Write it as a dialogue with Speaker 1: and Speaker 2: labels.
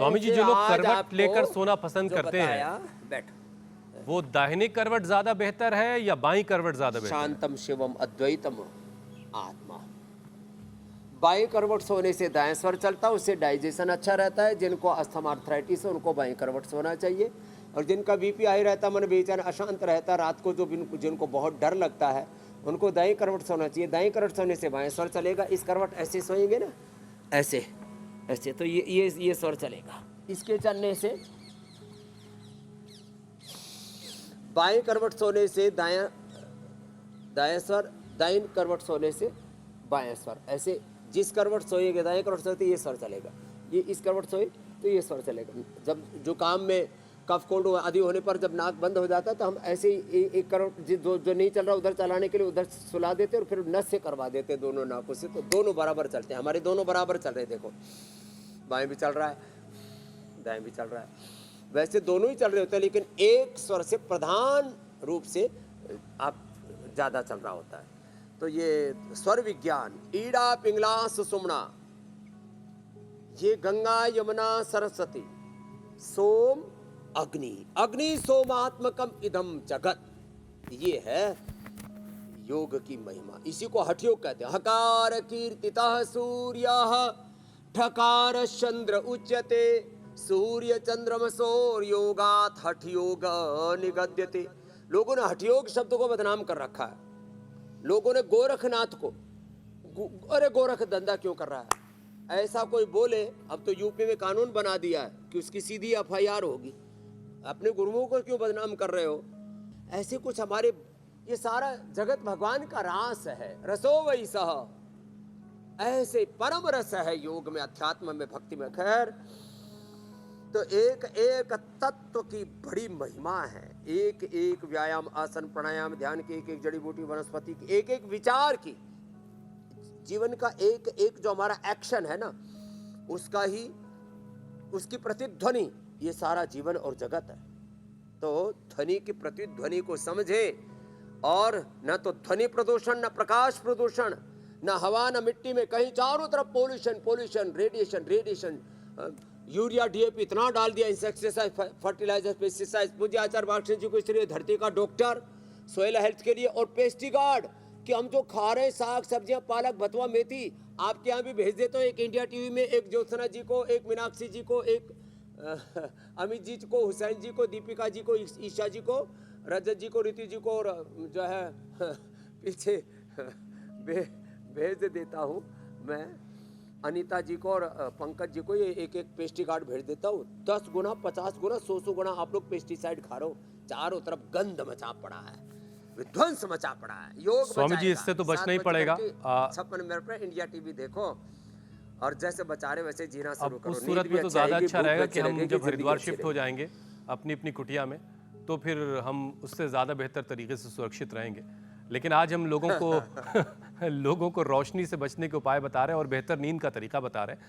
Speaker 1: स्वामी जी, जो लोग
Speaker 2: आज
Speaker 1: करवट
Speaker 2: आपको
Speaker 1: लेकर सोना पसंद
Speaker 2: जो
Speaker 1: करते हैं,
Speaker 2: बताया, बैठ।
Speaker 1: वो दाहिनी करवट ज्यादा बेहतर है या बाईं करवट ज्यादा बेहतर है?
Speaker 2: शांतम शिवम अद्वैतम आत्मा। बाएं करवट सोने से दाएं स्वर चलता है, उससे डाइजेशन अच्छा रहता है। जिनको अस्थमा आर्थराइटिस है उनको बाएं करवट सोना चाहिए। और जिनका बीपी हाई रहता, मन बेचैन अशांत रहता, रात को जो जिनको बहुत डर लगता है उनको दाएं करवट सोना चाहिए। दाएं करवट सोने से बाएं स्वर चलेगा। इस करवट ऐसे सोएंगे ना, ऐसे ऐसे, तो ये स्वर चलेगा। इसके चलने से बाएं करवट सोने से दायां दायां स्वर, दाईं करवट सोने से बायां स्वर। ऐसे जिस करवट सोएंगे, दाएं करवट सोए तो ये स्वर चलेगा, ये इस करवट सोए तो ये स्वर चलेगा। जब जो काम में कफ कोल्ड आदि होने पर जब नाक बंद हो जाता है तो हम ऐसे ही एक करवट जो नहीं चल रहा उधर चलाने के लिए उधर सुला देते और फिर नस से करवा देते दोनों नाकों से, तो दोनों बराबर चलते हैं। हमारे दोनों बराबर चल रहे हैं, देखो बाएं भी चल रहा है, दाएं भी चल रहा है। वैसे दोनों ही चल रहे होते हैं, लेकिन एक स्वर से प्रधान रूप से आप ज़्यादा चल रहा होता है। तो ये स्वर विज्ञान, ईड़ा पिंगला सुषुम्ना, ये गंगा यमुना सरस्वती, सोम अग्नि, अग्नि सोमात्मकम इदम जगत, ये है योग की महिमा। इसी को हठ योग कहते हैं। हकार कीर्तितः सूर्यः ठकार चंद्र उच्यते, सूर्य चंद्रमसोर योगात हठ योग निगद्यते। लोगों ने हठ योग शब्द को बदनाम कर रखा है। लोगों ने गोरखनाथ को, अरे गोरख धंधा क्यों कर रहा है, ऐसा कोई बोले, अब तो यूपी में कानून बना दिया है कि उसकी सीधी एफआईआर होगी। अपने गुरुओं को क्यों बदनाम कर रहे हो? ऐसे कुछ हमारे, ये सारा जगत भगवान का रास है। रसो वही सह, ऐसे परम रस है योग में, अध्यात्म में, भक्ति में। खैर, तो एक एक तत्व की बड़ी महिमा है। एक एक व्यायाम, आसन, प्राणायाम, ध्यान की, एक एक जड़ी बूटी, वनस्पति की, एक एक विचार की, जीवन का एक एक जो हमारा एक्शन है ना, उसका ही, उसकी प्रतिध्वनि ये सारा जीवन और जगत है। तो ध्वनि की प्रतिध्वनि को समझे, और न तो ध्वनि प्रदूषण, न प्रकाश प्रदूषण, न हवा, न मिट्टी में, कहीं चारों तरफ pollution, pollution, radiation, radiation. Urea, DAP इतना डाल दिया, इंसेक्टिसाइड, फर्टिलाइजर, पेस्टिसाइड। पूज्य आचार्य बालकृष्ण जी को इसलिए धरती का डॉक्टर, सोयल हेल्थ के लिए, और पेस्टिगार्ड कि हम जो खा रहे हैं साग सब्जियां, पालक, भतवा, मेथी, आपके यहाँ भी भेज देते हो। एक इंडिया टीवी में एक ज्योत्सना जी को, एक मीनाक्षी जी को, एक अमित जी को, हुसैन जी को, दीपिका जी को, ईशा जी को, रजत जी को, रीति जी को, और जो है पीछे भेज देता हूँ मैं अनीता जी को और पंकज जी को। ये एक एक पेस्टिसाइड भेज देता हूँ। 10 गुना, 50 गुना, 100 गुना आप लोग पेस्टिसाइड खा रहे हो। चारों तरफ गंध मचा पड़ा है, विध्वंस मचा पड़ा है। योग
Speaker 1: स्वामी जी, इससे तो बचना ही पड़ेगा।
Speaker 2: 56 मिनट पर इंडिया टीवी देखो, और जैसे बचा रहे वैसे जीना शुरू करो।
Speaker 1: उस सूरत में तो ज़्यादा अच्छा रहेगा कि हम जब हरिद्वार शिफ्ट हो जाएंगे अपनी अपनी कुटिया में, तो फिर हम उससे ज़्यादा बेहतर तरीके से सुरक्षित रहेंगे। लेकिन आज हम लोगों को लोगों को रोशनी से बचने के उपाय बता रहे हैं और बेहतर नींद का तरीका बता रहे हैं।